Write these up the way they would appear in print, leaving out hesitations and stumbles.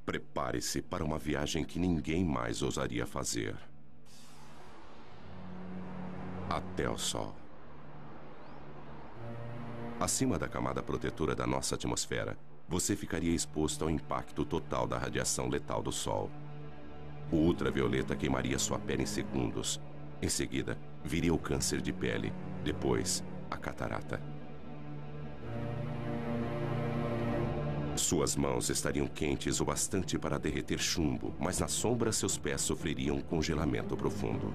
Prepare-se para uma viagem que ninguém mais ousaria fazer. Até o Sol. Acima da camada protetora da nossa atmosfera, você ficaria exposto ao impacto total da radiação letal do Sol. O ultravioleta queimaria sua pele em segundos. Em seguida, viria o câncer de pele. Depois, a catarata. Suas mãos estariam quentes o bastante para derreter chumbo, mas na sombra seus pés sofreriam um congelamento profundo.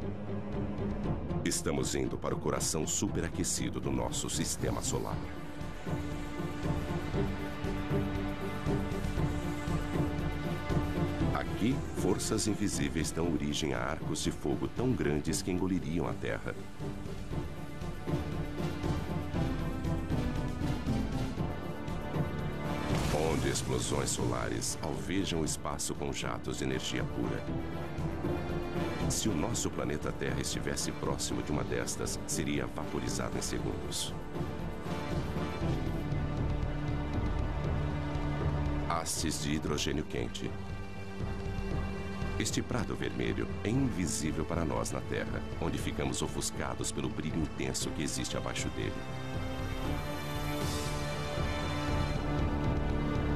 Estamos indo para o coração superaquecido do nosso sistema solar. Aqui, forças invisíveis dão origem a arcos de fogo tão grandes que engoliriam a Terra. Onde explosões solares alvejam o espaço com jatos de energia pura. Se o nosso planeta Terra estivesse próximo de uma destas, seria vaporizado em segundos. Hastes de hidrogênio quente. Este prado vermelho é invisível para nós na Terra, onde ficamos ofuscados pelo brilho intenso que existe abaixo dele.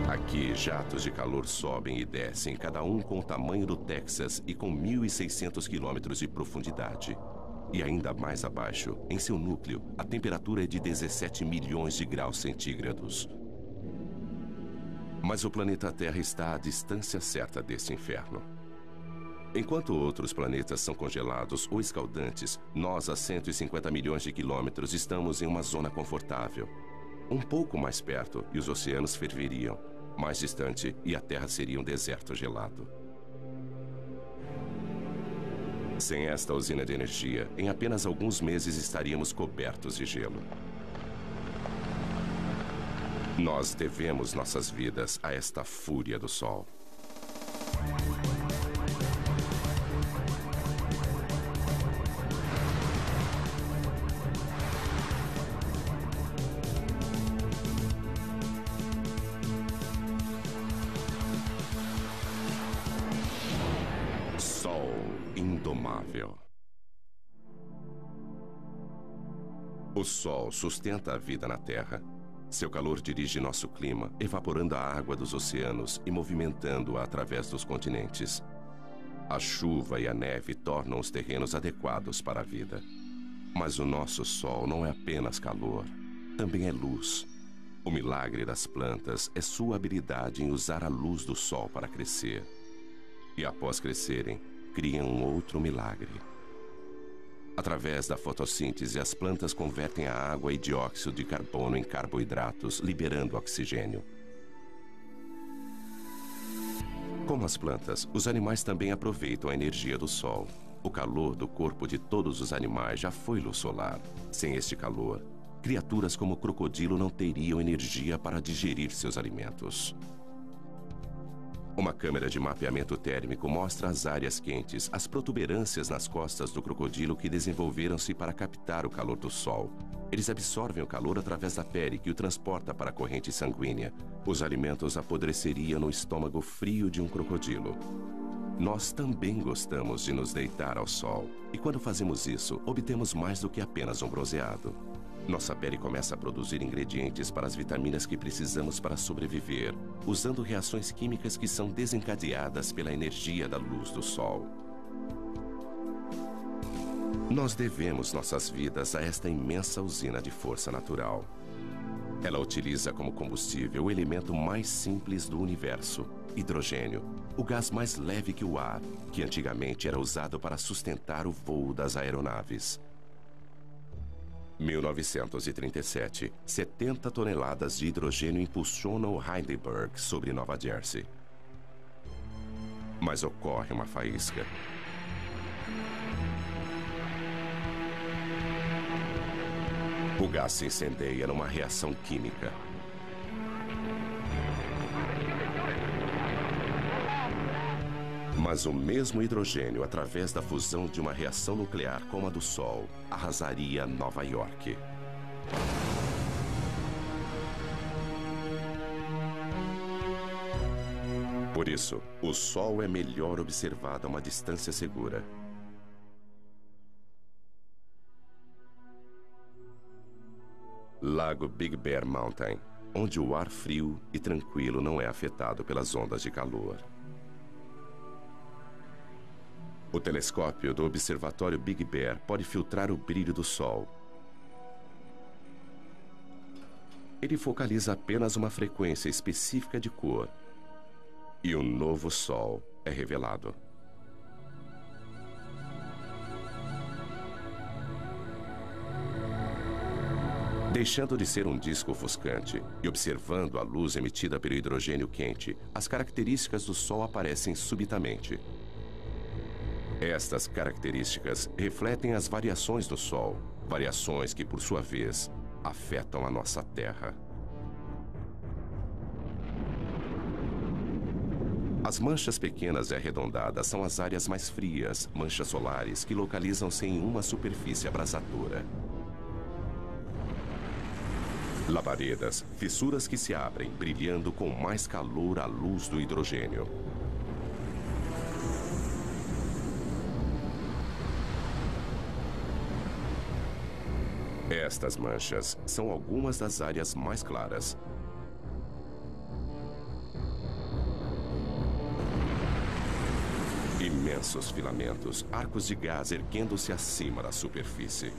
Aqui, jatos de calor sobem e descem, cada um com o tamanho do Texas e com 1.600 quilômetros de profundidade. E ainda mais abaixo, em seu núcleo, a temperatura é de 17 milhões de graus centígrados. Mas o planeta Terra está à distância certa desse inferno. Enquanto outros planetas são congelados ou escaldantes, nós, a 150 milhões de quilômetros, estamos em uma zona confortável. Um pouco mais perto e os oceanos ferveriam. Mais distante e a Terra seria um deserto gelado. Sem esta usina de energia, em apenas alguns meses estaríamos cobertos de gelo. Nós devemos nossas vidas a esta fúria do Sol. Sol indomável. O Sol sustenta a vida na Terra. Seu calor dirige nosso clima, evaporando a água dos oceanos e movimentando-a através dos continentes. A chuva e a neve tornam os terrenos adequados para a vida. Mas o nosso Sol não é apenas calor, também é luz. O milagre das plantas é sua habilidade em usar a luz do Sol para crescer. E após crescerem, criam um outro milagre. Através da fotossíntese, as plantas convertem a água e dióxido de carbono em carboidratos, liberando oxigênio. Como as plantas, os animais também aproveitam a energia do Sol. O calor do corpo de todos os animais já foi luz solar. Sem este calor, criaturas como o crocodilo não teriam energia para digerir seus alimentos. Uma câmera de mapeamento térmico mostra as áreas quentes, as protuberâncias nas costas do crocodilo que desenvolveram-se para captar o calor do Sol. Eles absorvem o calor através da pele, que o transporta para a corrente sanguínea. Os alimentos apodreceriam no estômago frio de um crocodilo. Nós também gostamos de nos deitar ao sol. E quando fazemos isso, obtemos mais do que apenas um bronzeado. Nossa pele começa a produzir ingredientes para as vitaminas que precisamos para sobreviver, usando reações químicas que são desencadeadas pela energia da luz do Sol. Nós devemos nossas vidas a esta imensa usina de força natural. Ela utiliza como combustível o elemento mais simples do universo, hidrogênio, o gás mais leve que o ar, que antigamente era usado para sustentar o voo das aeronaves. 1937, 70 toneladas de hidrogênio impulsionam o Heidelberg sobre Nova Jersey. Mas ocorre uma faísca. O gás se incendeia numa reação química. Mas o mesmo hidrogênio, através da fusão de uma reação nuclear como a do Sol, arrasaria Nova York. Por isso, o Sol é melhor observado a uma distância segura. Lago Big Bear Mountain, onde o ar frio e tranquilo não é afetado pelas ondas de calor. O telescópio do observatório Big Bear pode filtrar o brilho do Sol. Ele focaliza apenas uma frequência específica de cor. E um novo Sol é revelado. Deixando de ser um disco ofuscante e observando a luz emitida pelo hidrogênio quente, as características do Sol aparecem subitamente. Estas características refletem as variações do Sol, variações que, por sua vez, afetam a nossa Terra. As manchas pequenas e arredondadas são as áreas mais frias, manchas solares, que localizam-se em uma superfície abrasadora. Labaredas, fissuras que se abrem, brilhando com mais calor à luz do hidrogênio. Estas manchas são algumas das áreas mais claras. Imensos filamentos, arcos de gás erguendo-se acima da superfície.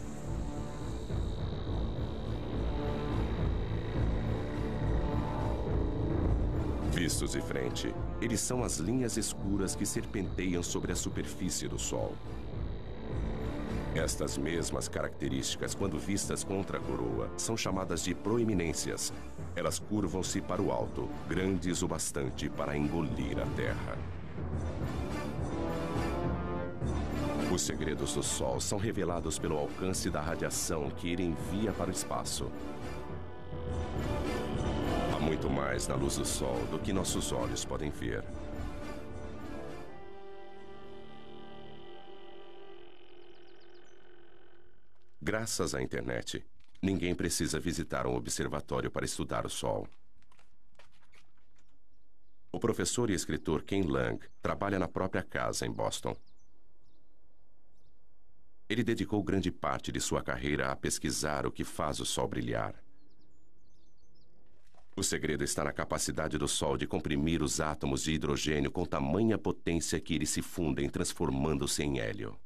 Vistos de frente, eles são as linhas escuras que serpenteiam sobre a superfície do Sol. Estas mesmas características, quando vistas contra a coroa, são chamadas de proeminências. Elas curvam-se para o alto, grandes o bastante para engolir a Terra. Os segredos do Sol são revelados pelo alcance da radiação que ele envia para o espaço. Há muito mais na luz do Sol do que nossos olhos podem ver. Graças à internet, ninguém precisa visitar um observatório para estudar o Sol. O professor e escritor Ken Lang trabalha na própria casa em Boston. Ele dedicou grande parte de sua carreira a pesquisar o que faz o Sol brilhar. O segredo está na capacidade do Sol de comprimir os átomos de hidrogênio com tamanha potência que eles se fundem, transformando-se em hélio.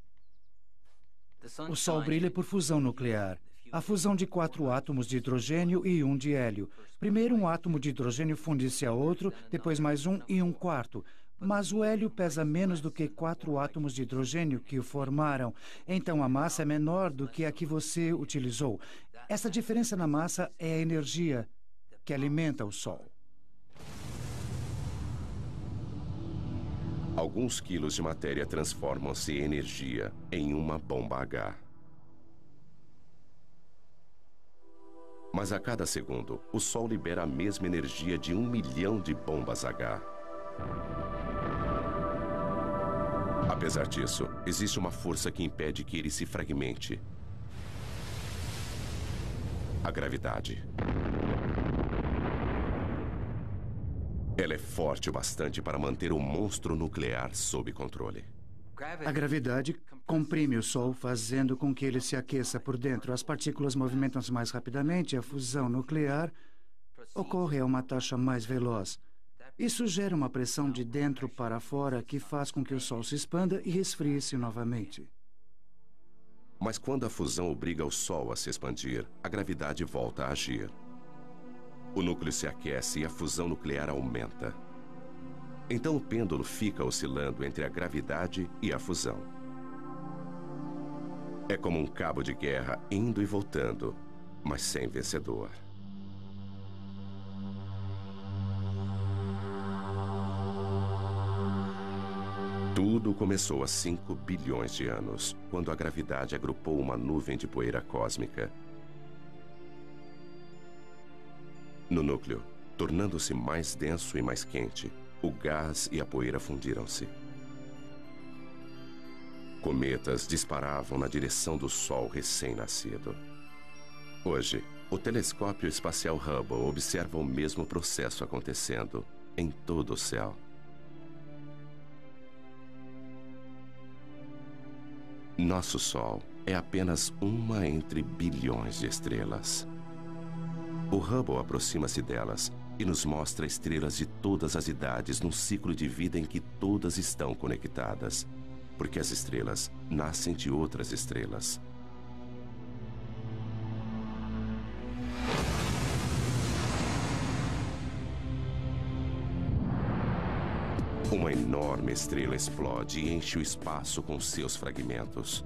O Sol brilha por fusão nuclear. A fusão de 4 átomos de hidrogênio e 1 de hélio. Primeiro um átomo de hidrogênio funde-se a outro, depois mais um e um quarto. Mas o hélio pesa menos do que 4 átomos de hidrogênio que o formaram. Então a massa é menor do que a que você utilizou. Essa diferença na massa é a energia que alimenta o Sol. Alguns quilos de matéria transformam-se em energia em uma bomba H. Mas a cada segundo, o Sol libera a mesma energia de 1 milhão de bombas H. Apesar disso, existe uma força que impede que ele se fragmente. A gravidade. Ela é forte o bastante para manter o monstro nuclear sob controle. A gravidade comprime o Sol, fazendo com que ele se aqueça por dentro. As partículas movimentam-se mais rapidamente e a fusão nuclear ocorre a uma taxa mais veloz. Isso gera uma pressão de dentro para fora que faz com que o Sol se expanda e resfrie-se novamente. Mas quando a fusão obriga o Sol a se expandir, a gravidade volta a agir. O núcleo se aquece e a fusão nuclear aumenta. Então o pêndulo fica oscilando entre a gravidade e a fusão. É como um cabo de guerra indo e voltando, mas sem vencedor. Tudo começou há 5 bilhões de anos, quando a gravidade agrupou uma nuvem de poeira cósmica. No núcleo, tornando-se mais denso e mais quente, o gás e a poeira fundiram-se. Cometas disparavam na direção do Sol recém-nascido. Hoje, o telescópio espacial Hubble observa o mesmo processo acontecendo em todo o céu. Nosso Sol é apenas uma entre bilhões de estrelas. O Hubble aproxima-se delas e nos mostra estrelas de todas as idades num ciclo de vida em que todas estão conectadas, porque as estrelas nascem de outras estrelas. Uma enorme estrela explode e enche o espaço com seus fragmentos.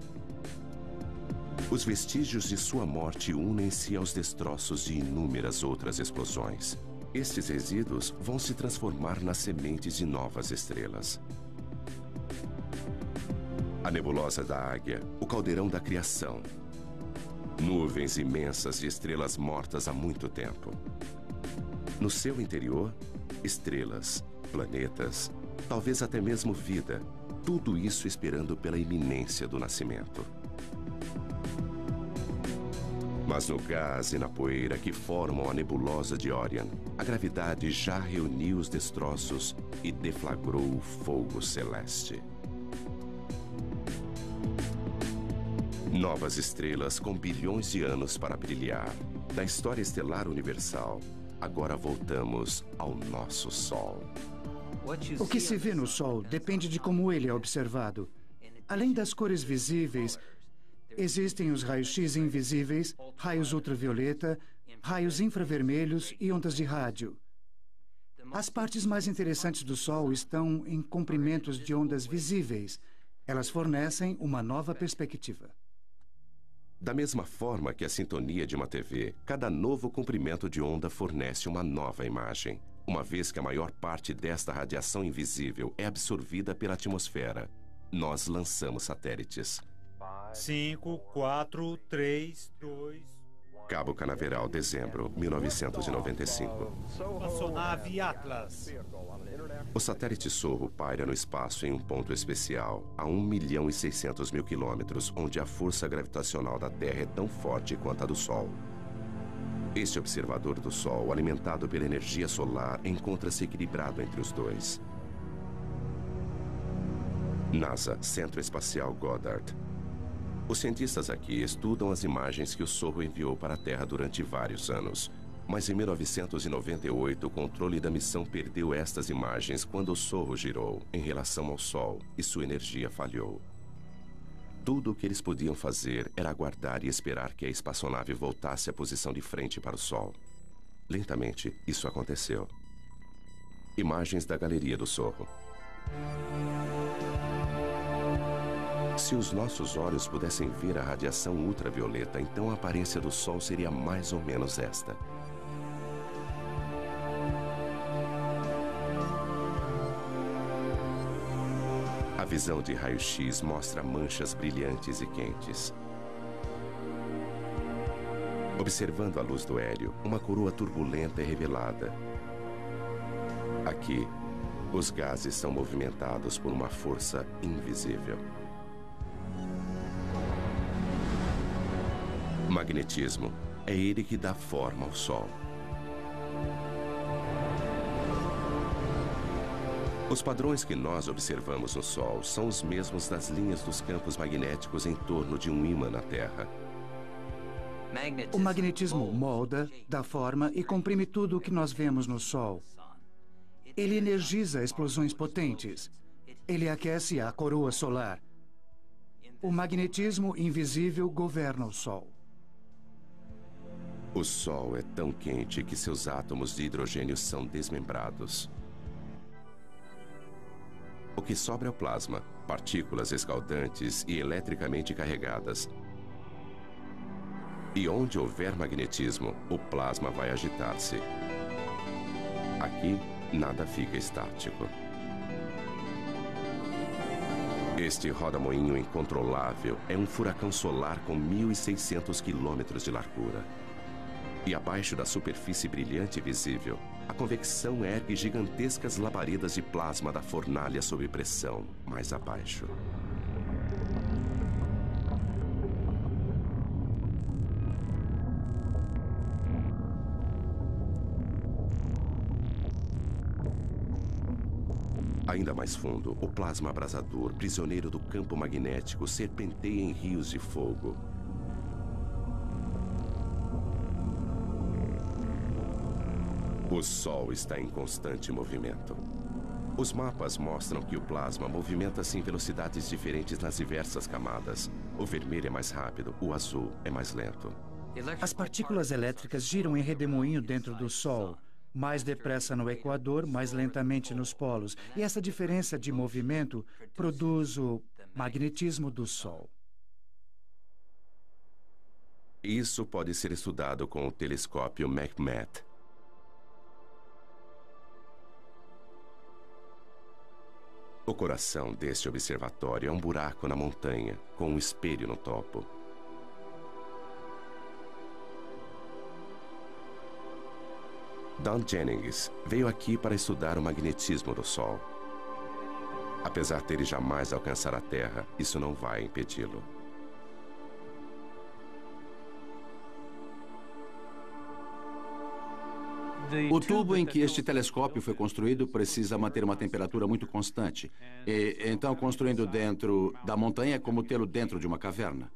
Os vestígios de sua morte unem-se aos destroços de inúmeras outras explosões. Estes resíduos vão se transformar nas sementes de novas estrelas. A nebulosa da Águia, o caldeirão da criação. Nuvens imensas de estrelas mortas há muito tempo. No seu interior, estrelas, planetas, talvez até mesmo vida, tudo isso esperando pela iminência do nascimento. Mas no gás e na poeira que formam a nebulosa de Orion, a gravidade já reuniu os destroços e deflagrou o fogo celeste. Novas estrelas com bilhões de anos para brilhar. Da história estelar universal, agora voltamos ao nosso Sol. O que se vê no Sol depende de como ele é observado. Além das cores visíveis, existem os raios-x invisíveis, raios ultravioleta, raios infravermelhos e ondas de rádio. As partes mais interessantes do Sol estão em comprimentos de ondas visíveis. Elas fornecem uma nova perspectiva. Da mesma forma que a sintonia de uma TV, cada novo comprimento de onda fornece uma nova imagem, uma vez que a maior parte desta radiação invisível é absorvida pela atmosfera. Nós lançamos satélites. 5, 4, 3, 2... Cabo Canaveral, dezembro, 1995. Espaçonave Atlas. O satélite Sorro paira no espaço em um ponto especial, a 1.600.000 quilômetros, onde a força gravitacional da Terra é tão forte quanto a do Sol. Este observador do Sol, alimentado pela energia solar, encontra-se equilibrado entre os dois. NASA, Centro Espacial Goddard. Os cientistas aqui estudam as imagens que o Sorro enviou para a Terra durante vários anos. Mas em 1998, o controle da missão perdeu estas imagens quando o Sorro girou em relação ao Sol e sua energia falhou. Tudo o que eles podiam fazer era aguardar e esperar que a espaçonave voltasse à posição de frente para o Sol. Lentamente, isso aconteceu. Imagens da galeria do Sorro. Se os nossos olhos pudessem ver a radiação ultravioleta, então a aparência do Sol seria mais ou menos esta. A visão de raio-x mostra manchas brilhantes e quentes. Observando a luz do hélio, uma coroa turbulenta é revelada. Aqui, os gases são movimentados por uma força invisível. Magnetismo é ele que dá forma ao Sol. Os padrões que nós observamos no Sol são os mesmos das linhas dos campos magnéticos em torno de um ímã na Terra. O magnetismo molda, dá forma e comprime tudo o que nós vemos no Sol. Ele energiza explosões potentes. Ele aquece a coroa solar. O magnetismo invisível governa o Sol. O Sol é tão quente que seus átomos de hidrogênio são desmembrados. O que sobra é o plasma, partículas escaldantes e eletricamente carregadas. E onde houver magnetismo, o plasma vai agitar-se. Aqui, nada fica estático. Este roda-moinho incontrolável é um furacão solar com 1.600 quilômetros de largura. E abaixo da superfície brilhante e visível, a convecção ergue gigantescas labaredas de plasma da fornalha sob pressão, mais abaixo. Ainda mais fundo, o plasma abrasador, prisioneiro do campo magnético, serpenteia em rios de fogo. O Sol está em constante movimento. Os mapas mostram que o plasma movimenta-se em velocidades diferentes nas diversas camadas. O vermelho é mais rápido, o azul é mais lento. As partículas elétricas giram em redemoinho dentro do Sol. Mais depressa no Equador, mais lentamente nos polos. E essa diferença de movimento produz o magnetismo do Sol. Isso pode ser estudado com o telescópio McMath. O coração deste observatório é um buraco na montanha, com um espelho no topo. Don Jennings veio aqui para estudar o magnetismo do Sol. Apesar dele jamais alcançar a Terra, isso não vai impedi-lo. O tubo em que este telescópio foi construído precisa manter uma temperatura muito constante. E, então, construindo dentro da montanha é como tê-lo dentro de uma caverna.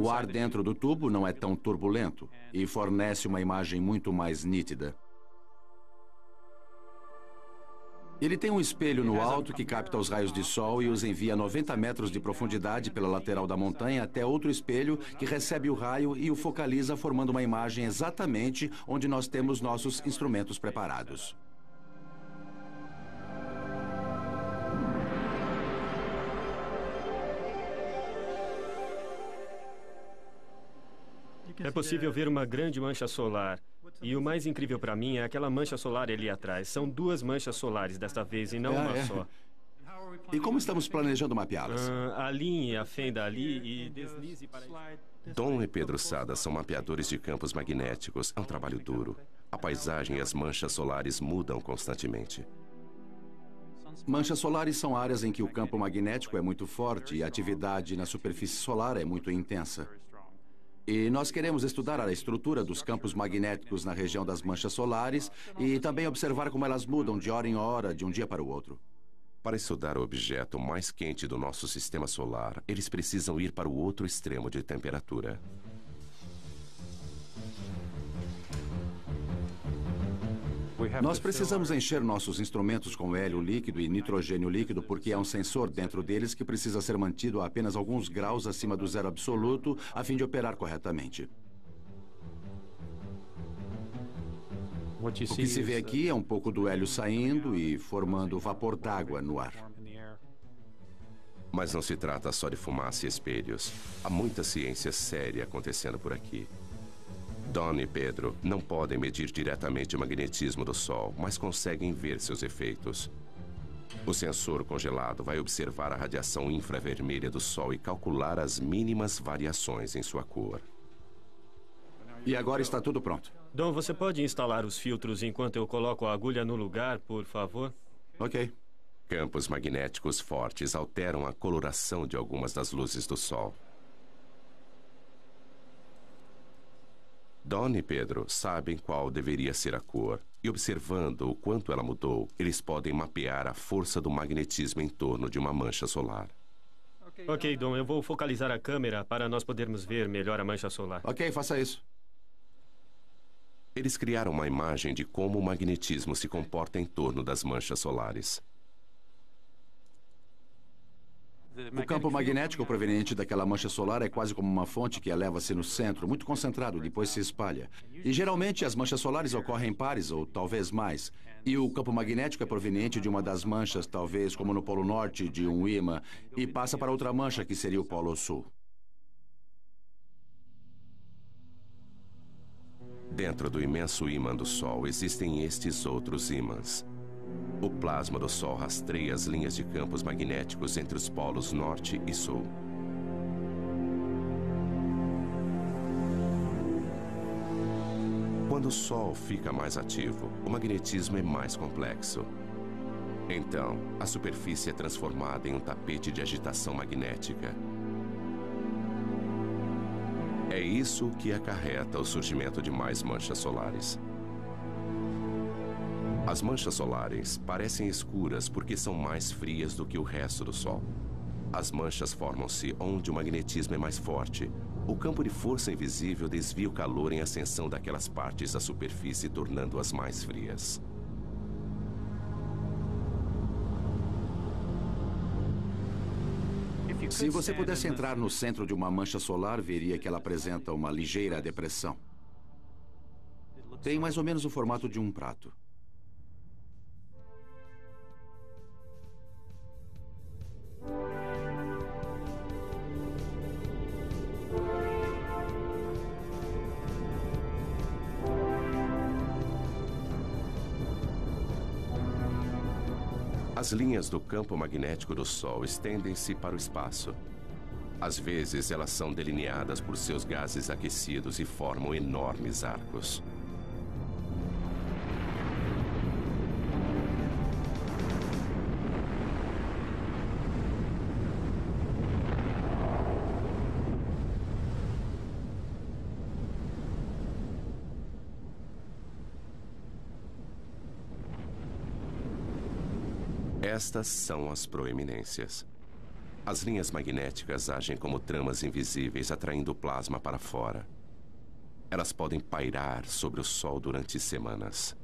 O ar dentro do tubo não é tão turbulento e fornece uma imagem muito mais nítida. Ele tem um espelho no alto que capta os raios de sol e os envia a 90 metros de profundidade pela lateral da montanha até outro espelho que recebe o raio e o focaliza, formando uma imagem exatamente onde nós temos nossos instrumentos preparados. É possível ver uma grande mancha solar. E o mais incrível para mim é aquela mancha solar ali atrás. São duas manchas solares desta vez e não uma só. E como estamos planejando mapeá-las? Alinhe a fenda ali e deslize para... Don e Pedro Sada são mapeadores de campos magnéticos. É um trabalho duro. A paisagem e as manchas solares mudam constantemente. Manchas solares são áreas em que o campo magnético é muito forte e a atividade na superfície solar é muito intensa. E nós queremos estudar a estrutura dos campos magnéticos na região das manchas solares e também observar como elas mudam de hora em hora, de um dia para o outro. Para estudar o objeto mais quente do nosso sistema solar, eles precisam ir para o outro extremo de temperatura. Nós precisamos encher nossos instrumentos com hélio líquido e nitrogênio líquido porque há um sensor dentro deles que precisa ser mantido a apenas alguns graus acima do zero absoluto a fim de operar corretamente. O que se vê aqui é um pouco do hélio saindo e formando vapor d'água no ar. Mas não se trata só de fumaça e espelhos. Há muita ciência séria acontecendo por aqui. Don e Pedro não podem medir diretamente o magnetismo do Sol, mas conseguem ver seus efeitos. O sensor congelado vai observar a radiação infravermelha do Sol e calcular as mínimas variações em sua cor. E agora está tudo pronto. Don, você pode instalar os filtros enquanto eu coloco a agulha no lugar, por favor? Ok. Campos magnéticos fortes alteram a coloração de algumas das luzes do Sol. Don e Pedro sabem qual deveria ser a cor, e observando o quanto ela mudou, eles podem mapear a força do magnetismo em torno de uma mancha solar. Ok, Don, eu vou focalizar a câmera para nós podermos ver melhor a mancha solar. Ok, faça isso. Eles criaram uma imagem de como o magnetismo se comporta em torno das manchas solares. O campo magnético proveniente daquela mancha solar é quase como uma fonte que eleva-se no centro, muito concentrado, e depois se espalha. E geralmente as manchas solares ocorrem em pares, ou talvez mais. E o campo magnético é proveniente de uma das manchas, talvez como no Polo Norte, de um ímã, e passa para outra mancha, que seria o Polo Sul. Dentro do imenso ímã do Sol existem estes outros ímãs. O plasma do Sol rastreia as linhas de campos magnéticos entre os polos norte e sul. Quando o Sol fica mais ativo, o magnetismo é mais complexo. Então, a superfície é transformada em um tapete de agitação magnética. É isso que acarreta o surgimento de mais manchas solares. As manchas solares parecem escuras porque são mais frias do que o resto do Sol. As manchas formam-se onde o magnetismo é mais forte. O campo de força invisível desvia o calor em ascensão daquelas partes da superfície, tornando-as mais frias. Se você pudesse entrar no centro de uma mancha solar, veria que ela apresenta uma ligeira depressão. Tem mais ou menos o formato de um prato. As linhas do campo magnético do Sol estendem-se para o espaço. Às vezes, elas são delineadas por seus gases aquecidos e formam enormes arcos. Estas são as proeminências. As linhas magnéticas agem como tramas invisíveis, atraindo o plasma para fora. Elas podem pairar sobre o Sol durante semanas.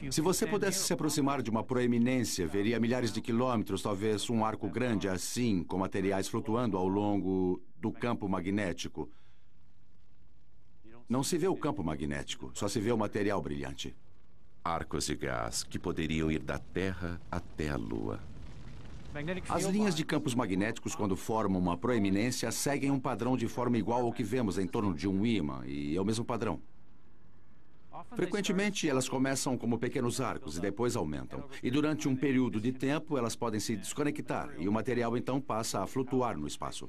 Se você pudesse se aproximar de uma proeminência, veria milhares de quilômetros, talvez um arco grande assim, com materiais flutuando ao longo do campo magnético. Não se vê o campo magnético, só se vê o material brilhante. Arcos de gás que poderiam ir da Terra até a Lua. As linhas de campos magnéticos, quando formam uma proeminência, seguem um padrão de forma igual ao que vemos em torno de um ímã, e é o mesmo padrão. Frequentemente, elas começam como pequenos arcos e depois aumentam. E durante um período de tempo, elas podem se desconectar, e o material então passa a flutuar no espaço.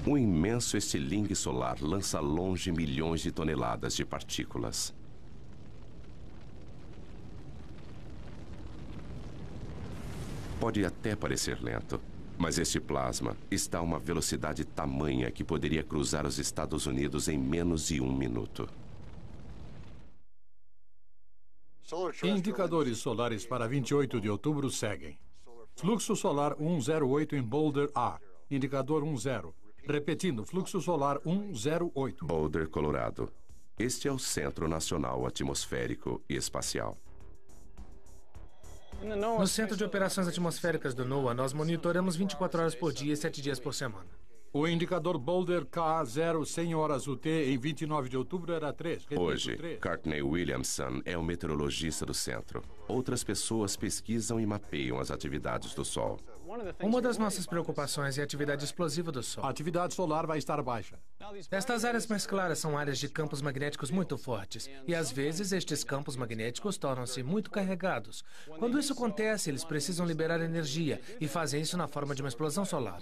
Um imenso estilingue solar lança longe milhões de toneladas de partículas. Pode até parecer lento, mas este plasma está a uma velocidade tamanha que poderia cruzar os Estados Unidos em menos de 1 minuto. Indicadores solares para 28 de outubro seguem. Fluxo solar 108 em Boulder A, indicador 10. Repetindo, fluxo solar 108. Boulder, Colorado. Este é o Centro Nacional Atmosférico e Espacial. No Centro de Operações Atmosféricas do NOAA, nós monitoramos 24 horas por dia e 7 dias por semana. O indicador Boulder K0 100 horas UT em 29 de outubro era 3. Repito, Hoje, 3. Courtney Williamson é o meteorologista do centro. Outras pessoas pesquisam e mapeiam as atividades do Sol. Uma das nossas preocupações é a atividade explosiva do Sol. A atividade solar vai estar baixa. Estas áreas mais claras são áreas de campos magnéticos muito fortes. E às vezes estes campos magnéticos tornam-se muito carregados. Quando isso acontece, eles precisam liberar energia e fazem isso na forma de uma explosão solar.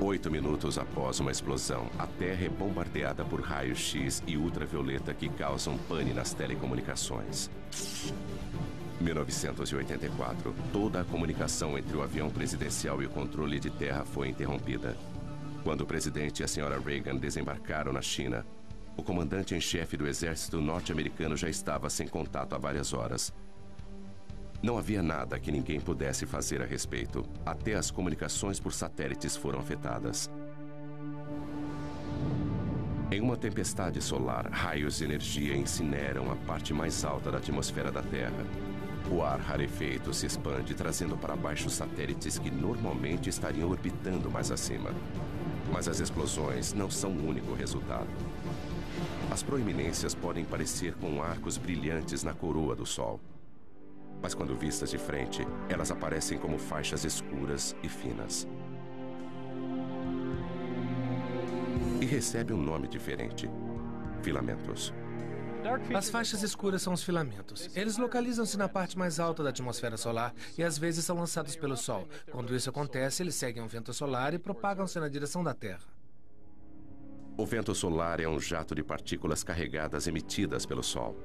8 minutos após uma explosão, a Terra é bombardeada por raios X e ultravioleta que causam pane nas telecomunicações. 1984, toda a comunicação entre o avião presidencial e o controle de terra foi interrompida. Quando o presidente e a senhora Reagan desembarcaram na China, o comandante em chefe do exército norte-americano já estava sem contato há várias horas. Não havia nada que ninguém pudesse fazer a respeito. Até as comunicações por satélites foram afetadas. Em uma tempestade solar, raios de energia incineram a parte mais alta da atmosfera da Terra. O ar rarefeito se expande, trazendo para baixo satélites que normalmente estariam orbitando mais acima. Mas as explosões não são o único resultado. As proeminências podem parecer com arcos brilhantes na coroa do Sol. Mas quando vistas de frente, elas aparecem como faixas escuras e finas. E recebe um nome diferente: filamentos. As faixas escuras são os filamentos. Eles localizam-se na parte mais alta da atmosfera solar e às vezes são lançados pelo Sol. Quando isso acontece, eles seguem um vento solar e propagam-se na direção da Terra. O vento solar é um jato de partículas carregadas emitidas pelo Sol.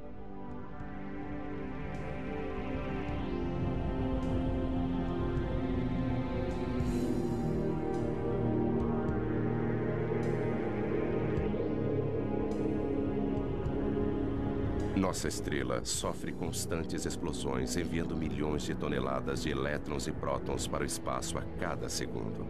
Nossa estrela sofre constantes explosões, enviando milhões de toneladas de elétrons e prótons para o espaço a cada segundo.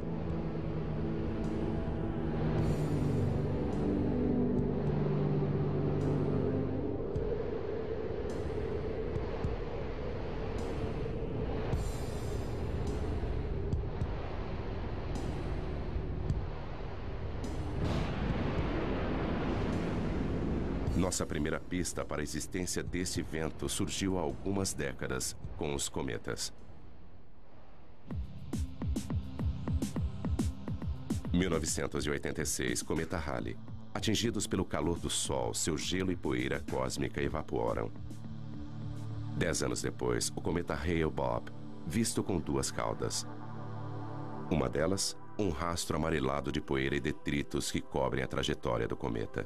Nossa primeira pista para a existência deste vento surgiu há algumas décadas com os cometas. 1986, cometa Halley. Atingidos pelo calor do Sol, seu gelo e poeira cósmica evaporam. 10 anos depois, o cometa Hale-Bopp, visto com duas caudas. Uma delas, um rastro amarelado de poeira e detritos que cobrem a trajetória do cometa.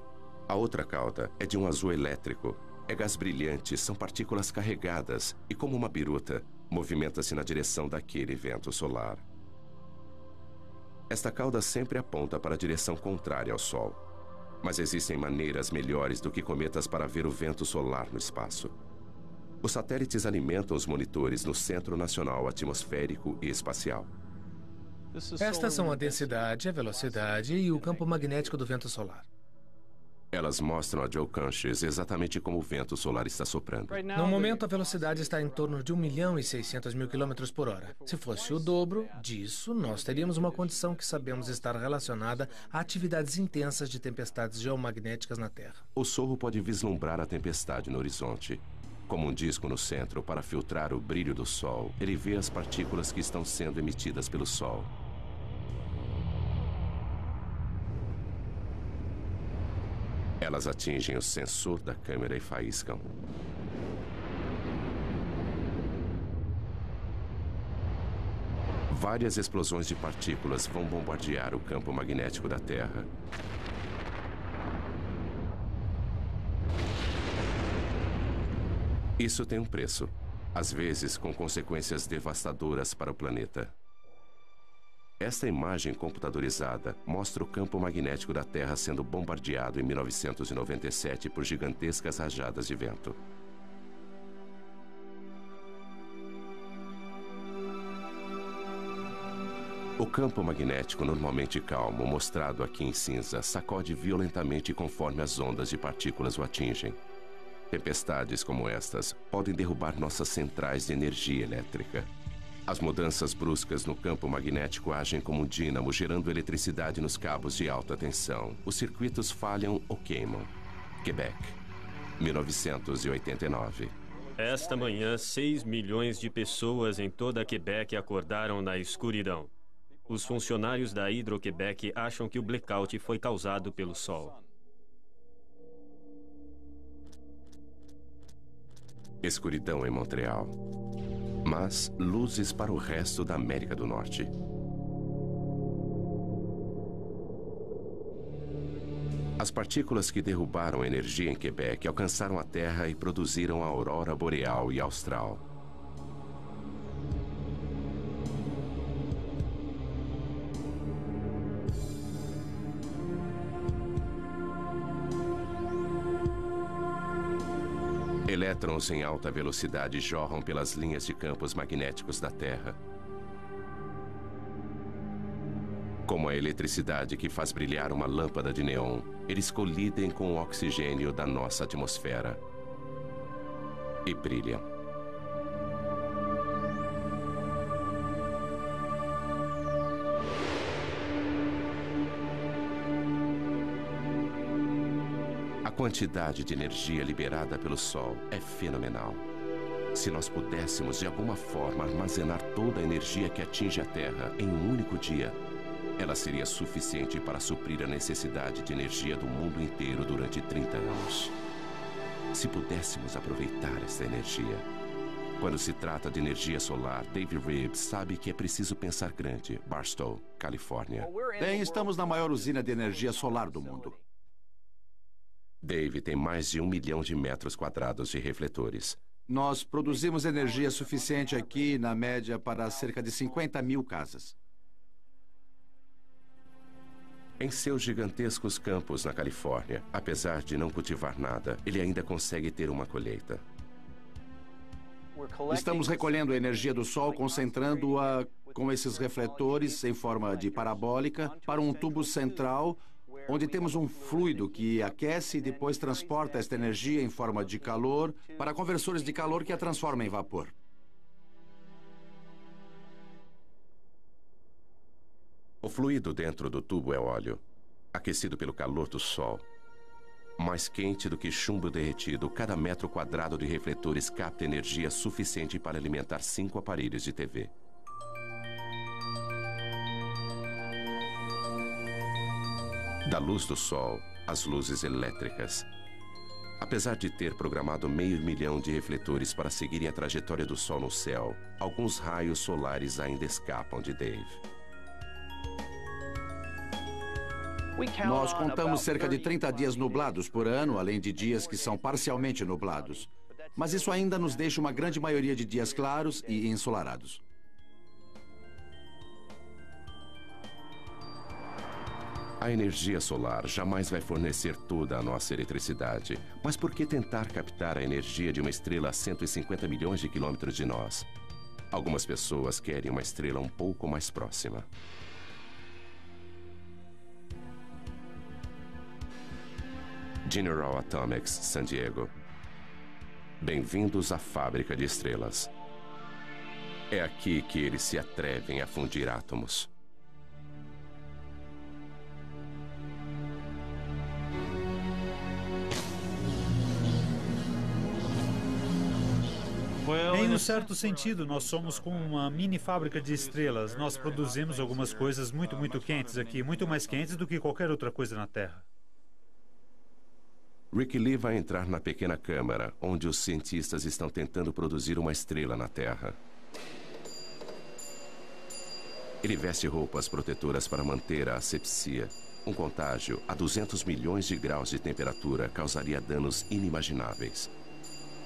A outra cauda é de um azul elétrico. É gás brilhante, são partículas carregadas e, como uma biruta, movimenta-se na direção daquele vento solar. Esta cauda sempre aponta para a direção contrária ao Sol. Mas existem maneiras melhores do que cometas para ver o vento solar no espaço. Os satélites alimentam os monitores no Centro Nacional Atmosférico e Espacial. Estas são a densidade, a velocidade e o campo magnético do vento solar. Elas mostram a Joe Canches exatamente como o vento solar está soprando. No momento, a velocidade está em torno de 1.600.000 km por hora. Se fosse o dobro disso, nós teríamos uma condição que sabemos estar relacionada a atividades intensas de tempestades geomagnéticas na Terra. O sorro pode vislumbrar a tempestade no horizonte. Como um disco no centro para filtrar o brilho do Sol, ele vê as partículas que estão sendo emitidas pelo Sol. Elas atingem o sensor da câmera e faiscam. Várias explosões de partículas vão bombardear o campo magnético da Terra. Isso tem um preço, às vezes com consequências devastadoras para o planeta. Esta imagem computadorizada mostra o campo magnético da Terra sendo bombardeado em 1997 por gigantescas rajadas de vento. O campo magnético normalmente calmo, mostrado aqui em cinza, sacode violentamente conforme as ondas de partículas o atingem. Tempestades como estas podem derrubar nossas centrais de energia elétrica. As mudanças bruscas no campo magnético agem como um dínamo, gerando eletricidade nos cabos de alta tensão. Os circuitos falham ou queimam. Quebec, 1989. Esta manhã, 6 milhões de pessoas em toda Quebec acordaram na escuridão. Os funcionários da Hydro-Québec acham que o blackout foi causado pelo Sol. Escuridão em Montreal. Mas luzes para o resto da América do Norte. As partículas que derrubaram energia em Quebec alcançaram a Terra e produziram a aurora boreal e austral. Elétrons em alta velocidade jorram pelas linhas de campos magnéticos da Terra. Como a eletricidade que faz brilhar uma lâmpada de neon, eles colidem com o oxigênio da nossa atmosfera. E brilham. A quantidade de energia liberada pelo Sol é fenomenal. Se nós pudéssemos, de alguma forma, armazenar toda a energia que atinge a Terra em um único dia, ela seria suficiente para suprir a necessidade de energia do mundo inteiro durante 30 anos. Se pudéssemos aproveitar essa energia. Quando se trata de energia solar, Dave Reeves sabe que é preciso pensar grande. Barstow, Califórnia. Bem, estamos na maior usina de energia solar do mundo. Dave tem mais de 1 milhão de metros quadrados de refletores. Nós produzimos energia suficiente aqui, na média, para cerca de 50 mil casas. Em seus gigantescos campos na Califórnia, apesar de não cultivar nada, ele ainda consegue ter uma colheita. Estamos recolhendo a energia do Sol, concentrando-a com esses refletores em forma de parabólica para um tubo central, onde temos um fluido que aquece e depois transporta esta energia em forma de calor para conversores de calor que a transformam em vapor. O fluido dentro do tubo é óleo, aquecido pelo calor do sol. Mais quente do que chumbo derretido, cada metro quadrado de refletores capta energia suficiente para alimentar 5 aparelhos de TV. Da luz do sol, às luzes elétricas. Apesar de ter programado 500 mil de refletores para seguirem a trajetória do sol no céu, alguns raios solares ainda escapam de Dave. Nós contamos cerca de 30 dias nublados por ano, além de dias que são parcialmente nublados. Mas isso ainda nos deixa uma grande maioria de dias claros e ensolarados. A energia solar jamais vai fornecer toda a nossa eletricidade. Mas por que tentar captar a energia de uma estrela a 150 milhões de quilômetros de nós? Algumas pessoas querem uma estrela um pouco mais próxima. General Atomics, San Diego. Bem-vindos à fábrica de estrelas. É aqui que eles se atrevem a fundir átomos. Em um certo sentido, nós somos como uma mini fábrica de estrelas. Nós produzimos algumas coisas muito quentes aqui, muito mais quentes do que qualquer outra coisa na Terra. Rick Lee vai entrar na pequena câmara, onde os cientistas estão tentando produzir uma estrela na Terra. Ele veste roupas protetoras para manter a asepsia. Um contágio a 200 milhões de graus de temperatura causaria danos inimagináveis.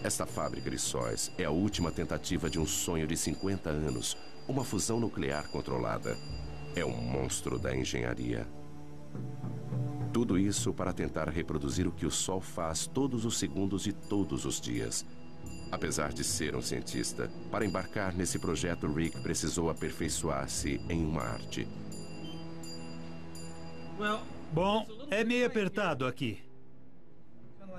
Esta fábrica de sóis é a última tentativa de um sonho de 50 anos, uma fusão nuclear controlada. É um monstro da engenharia. Tudo isso para tentar reproduzir o que o Sol faz todos os segundos de todos os dias. Apesar de ser um cientista, para embarcar nesse projeto, Rick precisou aperfeiçoar-se em uma arte. Bom, é meio apertado aqui.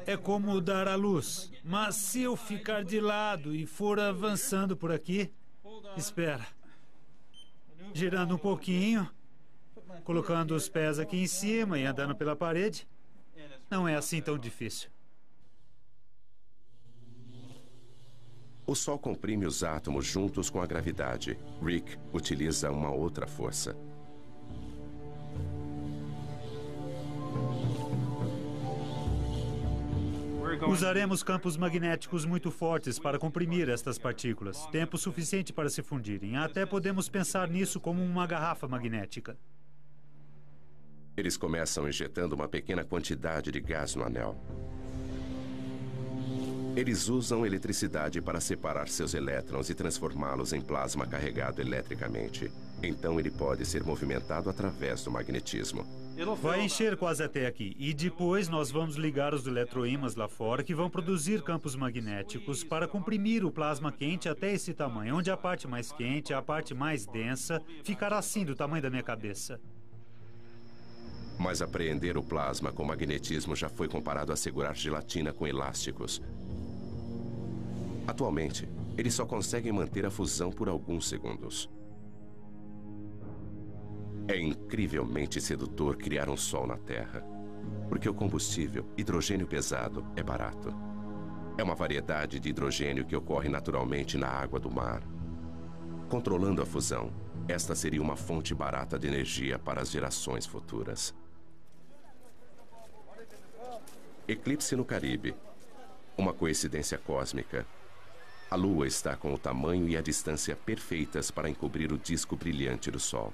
É como dar à luz. Mas se eu ficar de lado e for avançando por aqui... Espera. Girando um pouquinho... Colocando os pés aqui em cima e andando pela parede. Não é assim tão difícil. O Sol comprime os átomos juntos com a gravidade. Rick utiliza uma outra força. Usaremos campos magnéticos muito fortes para comprimir estas partículas. Tempo suficiente para se fundirem. Até podemos pensar nisso como uma garrafa magnética. Eles começam injetando uma pequena quantidade de gás no anel. Eles usam eletricidade para separar seus elétrons e transformá-los em plasma carregado eletricamente. Então ele pode ser movimentado através do magnetismo. Vai encher quase até aqui. E depois nós vamos ligar os eletroímãs lá fora que vão produzir campos magnéticos para comprimir o plasma quente até esse tamanho, onde a parte mais quente, a parte mais densa, ficará assim do tamanho da minha cabeça. Mas apreender o plasma com magnetismo já foi comparado a segurar gelatina com elásticos. Atualmente, eles só conseguem manter a fusão por alguns segundos. É incrivelmente sedutor criar um sol na Terra, porque o combustível, hidrogênio pesado, é barato. É uma variedade de hidrogênio que ocorre naturalmente na água do mar. Controlando a fusão, esta seria uma fonte barata de energia para as gerações futuras. Eclipse no Caribe. Uma coincidência cósmica. A Lua está com o tamanho e a distância perfeitas para encobrir o disco brilhante do Sol.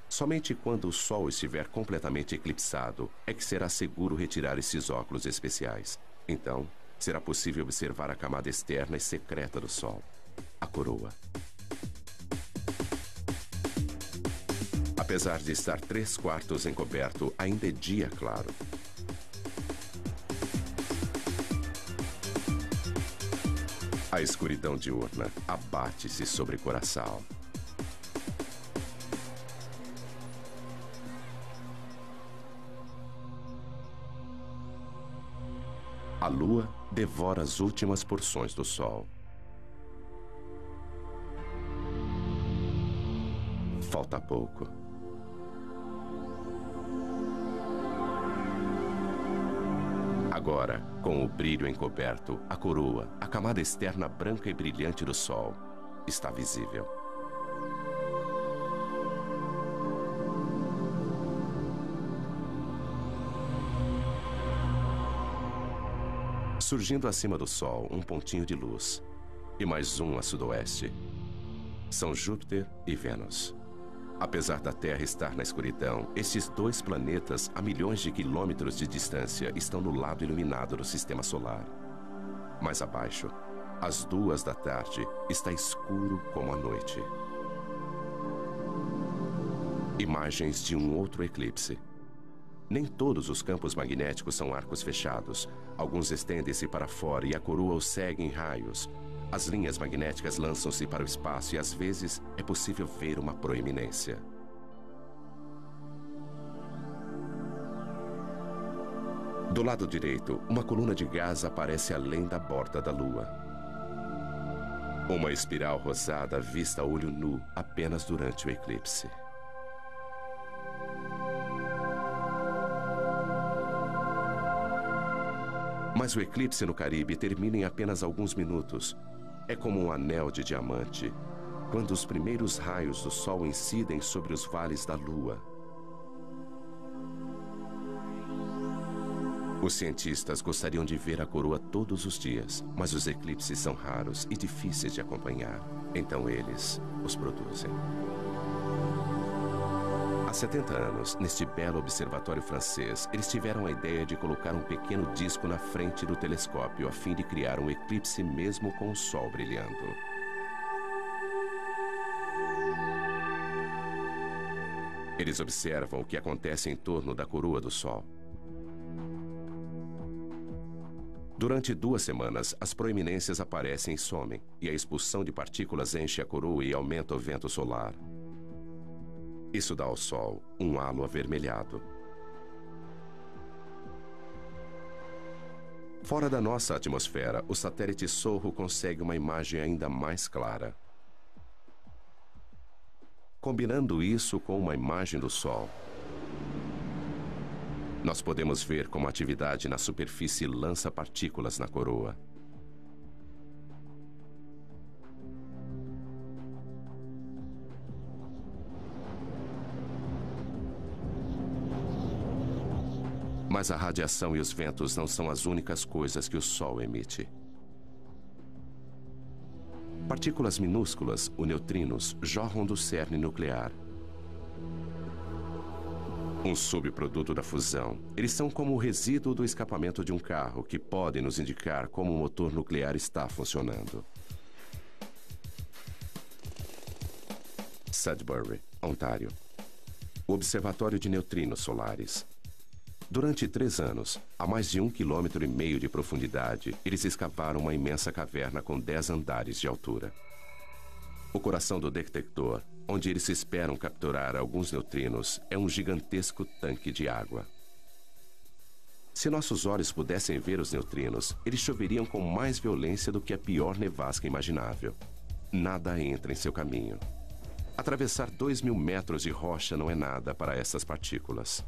Somente quando o Sol estiver completamente eclipsado é que será seguro retirar esses óculos especiais. Então, será possível observar a camada externa e secreta do Sol, a coroa. Apesar de estar 3/4 encoberto, ainda é dia claro. A escuridão diurna abate-se sobre Curaçao. A lua devora as últimas porções do sol. Falta pouco. Agora, com o brilho encoberto, a coroa, a camada externa branca e brilhante do sol, está visível. Surgindo acima do Sol, um pontinho de luz. E mais um a sudoeste. São Júpiter e Vênus. Apesar da Terra estar na escuridão, estes dois planetas, a milhões de quilômetros de distância, estão no lado iluminado do Sistema Solar. Mais abaixo, às 2 da tarde, está escuro como a noite. Imagens de um outro eclipse. Nem todos os campos magnéticos são arcos fechados. Alguns estendem-se para fora e a coroa os segue em raios. As linhas magnéticas lançam-se para o espaço e, às vezes, é possível ver uma proeminência. Do lado direito, uma coluna de gás aparece além da borda da Lua. Uma espiral rosada vista a olho nu apenas durante o eclipse. Mas o eclipse no Caribe termina em apenas alguns minutos. É como um anel de diamante, quando os primeiros raios do Sol incidem sobre os vales da Lua. Os cientistas gostariam de ver a coroa todos os dias, mas os eclipses são raros e difíceis de acompanhar. Então eles os produzem. Há 70 anos, neste belo observatório francês, eles tiveram a ideia de colocar um pequeno disco na frente do telescópio a fim de criar um eclipse mesmo com o Sol brilhando. Eles observam o que acontece em torno da coroa do Sol. Durante 2 semanas, as proeminências aparecem e somem, e a expulsão de partículas enche a coroa e aumenta o vento solar. Isso dá ao Sol um halo avermelhado. Fora da nossa atmosfera, o satélite Sorro consegue uma imagem ainda mais clara. Combinando isso com uma imagem do Sol, nós podemos ver como a atividade na superfície lança partículas na coroa. Mas a radiação e os ventos não são as únicas coisas que o Sol emite. Partículas minúsculas, os neutrinos, jorram do cerne nuclear. Um subproduto da fusão. Eles são como o resíduo do escapamento de um carro, que podem nos indicar como o motor nuclear está funcionando. Sudbury, Ontário. O Observatório de Neutrinos Solares. Durante 3 anos, a mais de 1,5 km de profundidade, eles escavaram uma imensa caverna com 10 andares de altura. O coração do detector, onde eles esperam capturar alguns neutrinos, é um gigantesco tanque de água. Se nossos olhos pudessem ver os neutrinos, eles choveriam com mais violência do que a pior nevasca imaginável. Nada entra em seu caminho. Atravessar 2.000 metros de rocha não é nada para essas partículas.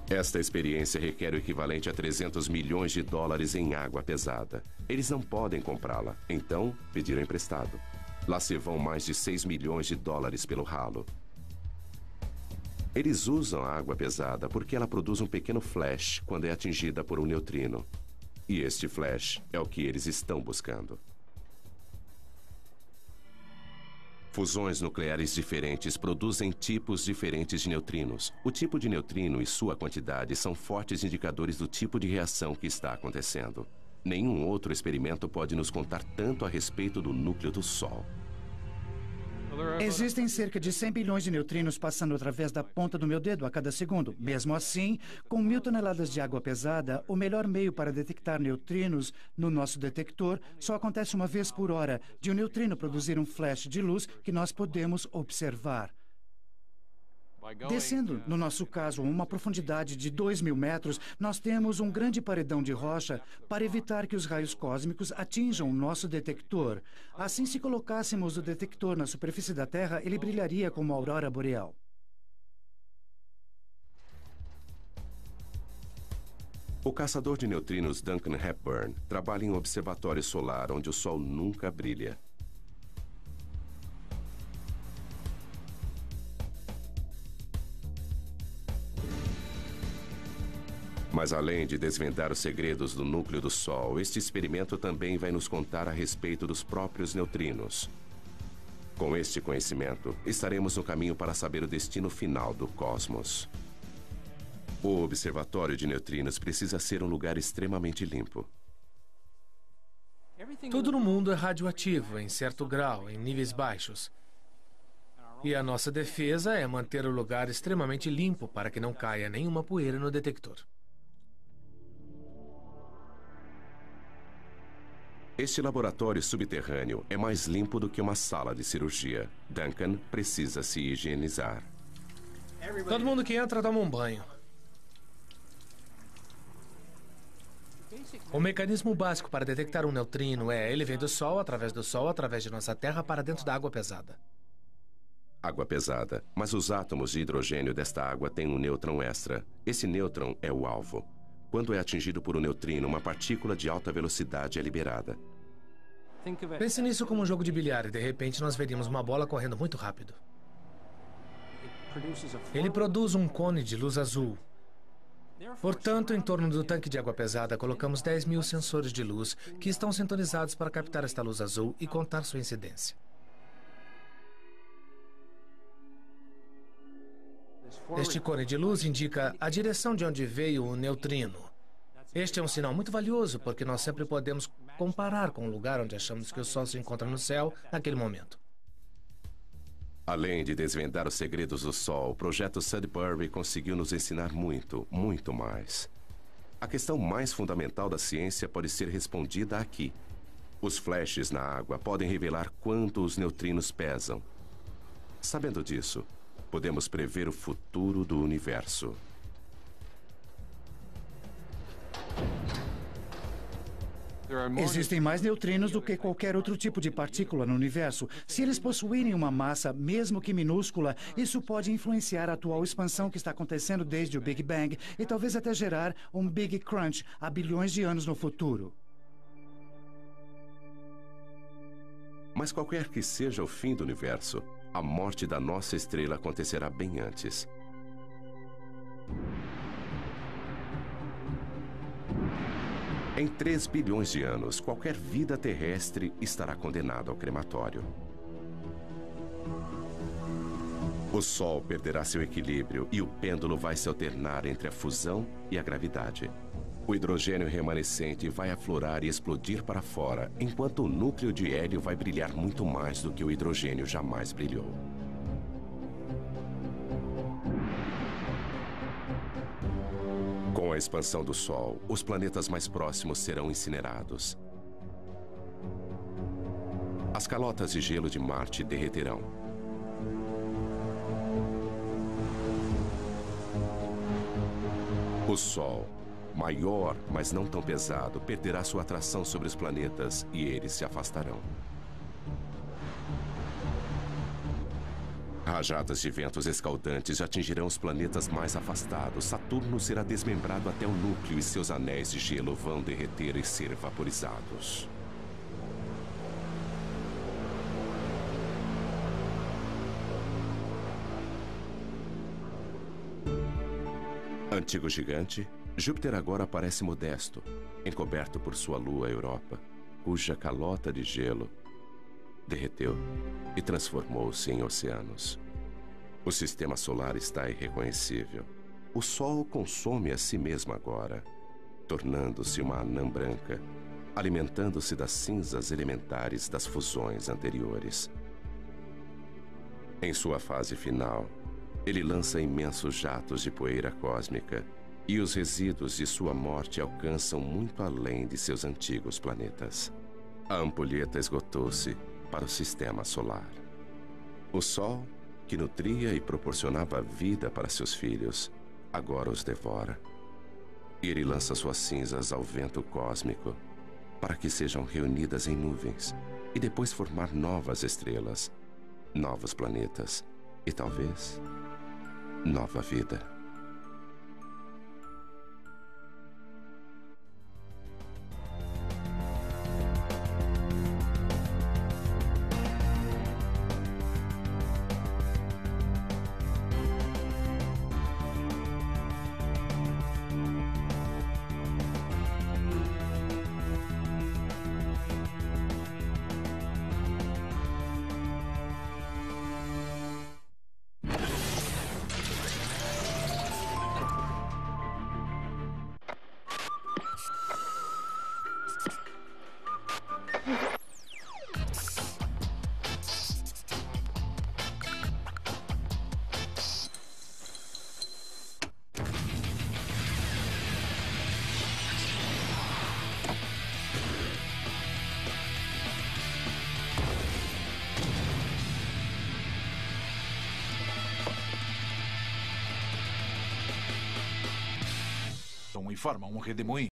Esta experiência requer o equivalente a 300 milhões de dólares em água pesada. Eles não podem comprá-la, então pediram emprestado. Lá se vão mais de 6 milhões de dólares pelo ralo. Eles usam a água pesada porque ela produz um pequeno flash quando é atingida por um neutrino. E este flash é o que eles estão buscando. Fusões nucleares diferentes produzem tipos diferentes de neutrinos. O tipo de neutrino e sua quantidade são fortes indicadores do tipo de reação que está acontecendo. Nenhum outro experimento pode nos contar tanto a respeito do núcleo do Sol. Existem cerca de 100 bilhões de neutrinos passando através da ponta do meu dedo a cada segundo. Mesmo assim, com 1.000 toneladas de água pesada, o melhor meio para detectar neutrinos no nosso detector só acontece uma vez por hora, de um neutrino produzir um flash de luz que nós podemos observar. Descendo, no nosso caso, a uma profundidade de 2.000 metros, nós temos um grande paredão de rocha para evitar que os raios cósmicos atinjam o nosso detector. Assim, se colocássemos o detector na superfície da Terra, ele brilharia como a aurora boreal. O caçador de neutrinos Duncan Hepburn trabalha em um observatório solar onde o Sol nunca brilha. Mas além de desvendar os segredos do núcleo do Sol, este experimento também vai nos contar a respeito dos próprios neutrinos. Com este conhecimento, estaremos no caminho para saber o destino final do cosmos. O observatório de neutrinos precisa ser um lugar extremamente limpo. Tudo no mundo é radioativo, em certo grau, em níveis baixos. E a nossa defesa é manter o lugar extremamente limpo para que não caia nenhuma poeira no detector. Este laboratório subterrâneo é mais limpo do que uma sala de cirurgia. Duncan precisa se higienizar. Todo mundo que entra toma um banho. O mecanismo básico para detectar um neutrino ele vem do Sol, através de nossa Terra, para dentro da água pesada. Água pesada, mas os átomos de hidrogênio desta água têm um nêutron extra. Esse nêutron é o alvo. Quando é atingido por um neutrino, uma partícula de alta velocidade é liberada. Pense nisso como um jogo de bilhar e de repente nós veríamos uma bola correndo muito rápido. Ele produz um cone de luz azul. Portanto, em torno do tanque de água pesada, colocamos 10.000 sensores de luz que estão sintonizados para captar esta luz azul e contar sua incidência. Este cone de luz indica a direção de onde veio o neutrino. Este é um sinal muito valioso, porque nós sempre podemos comparar com o lugar onde achamos que o Sol se encontra no céu naquele momento. Além de desvendar os segredos do Sol, o projeto Sudbury conseguiu nos ensinar muito, muito mais. A questão mais fundamental da ciência pode ser respondida aqui. Os flashes na água podem revelar quanto os neutrinos pesam. Sabendo disso, podemos prever o futuro do universo. Existem mais neutrinos do que qualquer outro tipo de partícula no universo. Se eles possuírem uma massa, mesmo que minúscula, isso pode influenciar a atual expansão que está acontecendo desde o Big Bang e talvez até gerar um Big Crunch há bilhões de anos no futuro. Mas qualquer que seja o fim do universo, a morte da nossa estrela acontecerá bem antes. Em 3 bilhões de anos, qualquer vida terrestre estará condenada ao crematório. O Sol perderá seu equilíbrio e o pêndulo vai se alternar entre a fusão e a gravidade. O hidrogênio remanescente vai aflorar e explodir para fora, enquanto o núcleo de hélio vai brilhar muito mais do que o hidrogênio jamais brilhou. Com a expansão do Sol, os planetas mais próximos serão incinerados. As calotas de gelo de Marte derreterão. O Sol, maior, mas não tão pesado, perderá sua atração sobre os planetas e eles se afastarão. Rajadas de ventos escaldantes atingirão os planetas mais afastados. Saturno será desmembrado até o núcleo e seus anéis de gelo vão derreter e ser vaporizados. Antigo gigante, Júpiter agora parece modesto, encoberto por sua lua Europa, cuja calota de gelo derreteu e transformou-se em oceanos. O sistema solar está irreconhecível. O Sol consome a si mesmo agora, tornando-se uma anã branca, alimentando-se das cinzas elementares das fusões anteriores. Em sua fase final, ele lança imensos jatos de poeira cósmica e os resíduos de sua morte alcançam muito além de seus antigos planetas. A ampulheta esgotou-se para o sistema solar. O Sol, que nutria e proporcionava vida para seus filhos, agora os devora. E ele lança suas cinzas ao vento cósmico para que sejam reunidas em nuvens e depois formar novas estrelas, novos planetas e talvez nova vida. Informa um redemoinho.